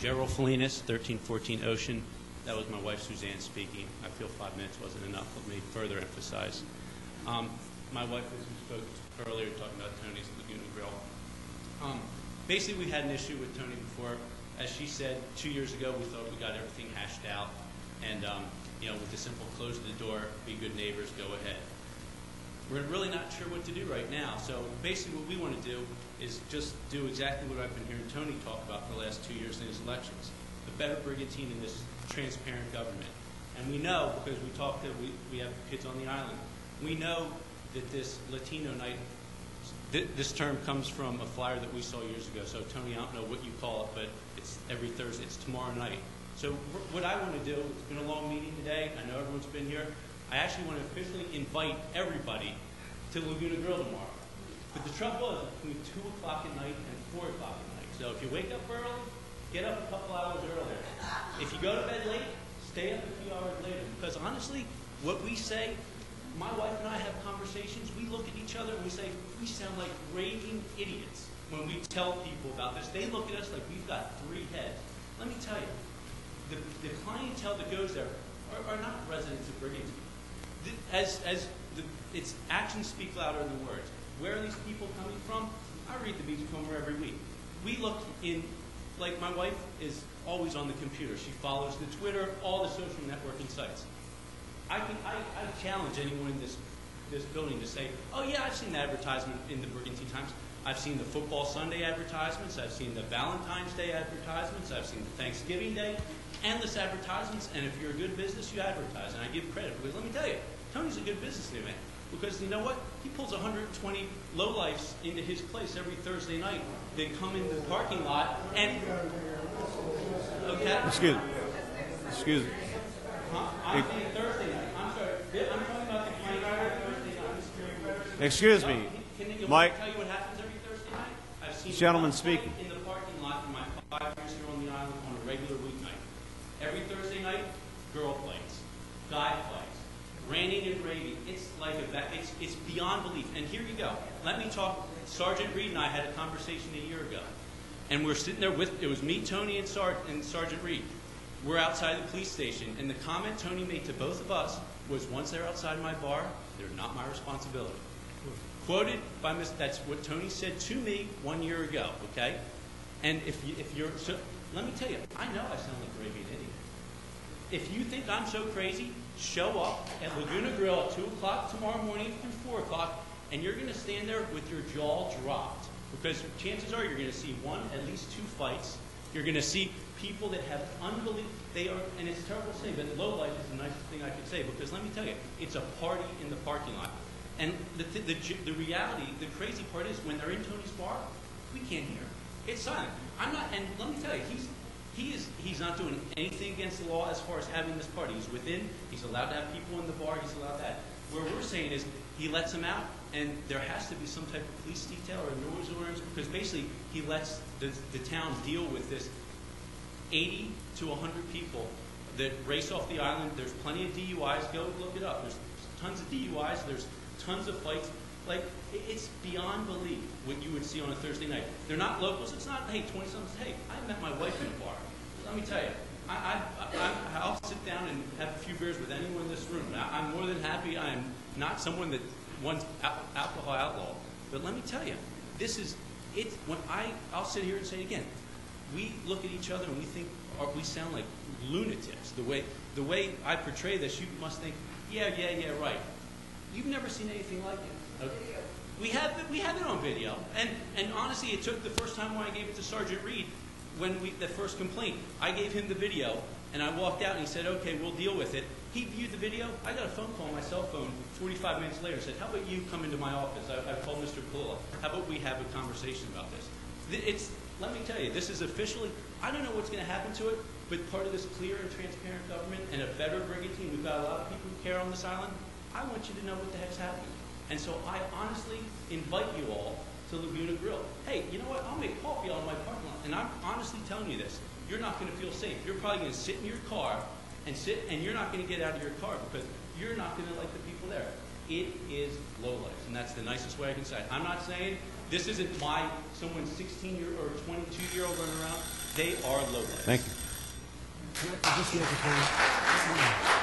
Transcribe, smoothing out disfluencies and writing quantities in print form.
Gerald Felinas, 1314 Ocean. That was my wife Suzanne speaking. I feel 5 minutes wasn't enough. Let me further emphasize. My wife, as we spoke earlier, talking about Tony's Laguna Grill. Basically, we had an issue with Tony before. As she said, 2 years ago, we thought we got everything hashed out. And, with the simple close the door, be good neighbors, go ahead. We're really not sure what to do right now. So basically what we want to do is just do exactly what I've been hearing Tony talk about for the last 2 years in his elections. The better brigantine in this transparent government. And we know, because we have kids on the island, we know that this Latino night, this term comes from a flyer that we saw years ago. So Tony, I don't know what you call it, but it's every Thursday, it's tomorrow night. So what I want to do, it's been a long meeting today, I know everyone's been here, I actually want to officially invite everybody to Laguna Grill tomorrow. But the trouble is between 2 o'clock at night and 4 o'clock at night. So if you wake up early, get up a couple hours earlier. If you go to bed late, stay up a few hours later. Because honestly, what we say, my wife and I have conversations, we look at each other and we say, we sound like raving idiots when we tell people about this. They look at us like we've got 3 heads. Let me tell you, the clientele that goes there are not residents of Brigantine. Its actions speak louder than words. Where are these people coming from? I read the Beachcomber every week. We look in, like my wife is always on the computer. She follows the Twitter, all the social networking sites. I challenge anyone in this building to say, oh yeah, I've seen the advertisement in the Brigantine Times. I've seen the Football Sunday advertisements. I've seen the Valentine's Day advertisements. I've seen the Thanksgiving Day. Endless advertisements, and if you're a good business, you advertise. And I give credit, because let me tell you, Tony's a good businessman. Because you know what? He pulls 120 lowlifes into his place every Thursday night. They come into the parking lot and... Okay? Excuse me. Huh? I'm saying Thursday night. I'm sorry. I'm talking about the client Thursday night. Excuse me. Mike. Can I tell you what happens every Thursday night? I've seen gentleman speaking. In the parking lot in my 5 years here on the island on a regular weeknight. Every Thursday night, girl plays, guy plays, ranting and raving. It's like it's beyond belief. And here you go. Let me talk. Sergeant Reed and I had a conversation a year ago, and we're sitting there with it was me, Tony, and Sergeant Reed. We're outside the police station, and the comment Tony made to both of us was, "Once they're outside my bar, they're not my responsibility." Quoted by that's what Tony said to me 1 year ago. Okay, and if you're so. Let me tell you, I know I sound like a raving idiot. If you think I'm so crazy, show up at Laguna Grill at 2 o'clock tomorrow morning through 4 o'clock, and you're going to stand there with your jaw dropped. Because chances are you're going to see at least 2 fights. You're going to see people that have unbelievable, and it's terrible to say, but low life is the nicest thing I could say, because let me tell you, it's a party in the parking lot. And the reality, the crazy part is when they're in Tony's bar, we can't hear. It's silent. I'm not, and let me tell you, he's not doing anything against the law as far as having this party. He's within. He's allowed to have people in the bar. He's allowed that. Where we're saying is he lets them out, and there has to be some type of police detail or noise ordinance, because basically he lets the town deal with this 80 to 100 people that race off the island. There's plenty of DUIs. Go look it up. There's tons of DUIs. There's tons of fights. Like, it's beyond belief what you would see on a Thursday night. They're not locals. It's not, hey, 20-somethings. Hey, I met my wife in a bar. Let me tell you, I'll sit down and have a few beers with anyone in this room. I'm more than happy. I'm not someone that wants alcohol outlaw. But let me tell you, this is it. When I'll sit here and say it again. We look at each other and we think we sound like lunatics. The way I portray this, you must think, yeah, right. You've never seen anything like it. Okay. We have it on video, and honestly, it took the first time when I gave it to Sergeant Reed, the first complaint, I gave him the video, and I walked out and he said, okay, we'll deal with it. He viewed the video. I got a phone call on my cell phone 45 minutes later, said, how about you come into my office? I called Mr. Pullella. How about we have a conversation about this? Let me tell you, this is officially, I don't know what's going to happen to it, but part of this clear and transparent government and a better brigantine, we've got a lot of people who care on this island. I want you to know what the heck's happening. And so I honestly invite you all to Laguna Grill. Hey, you know what? I'll make coffee out of my parking lot. And I'm honestly telling you this. You're not going to feel safe. You're probably going to sit in your car and you're not going to get out of your car because you're not going to like the people there. It is low life, and that's the nicest way I can say it. I'm not saying This isn't someone's 16-year or 22-year-old running around. They are low lights. Thank you. Just the other thing.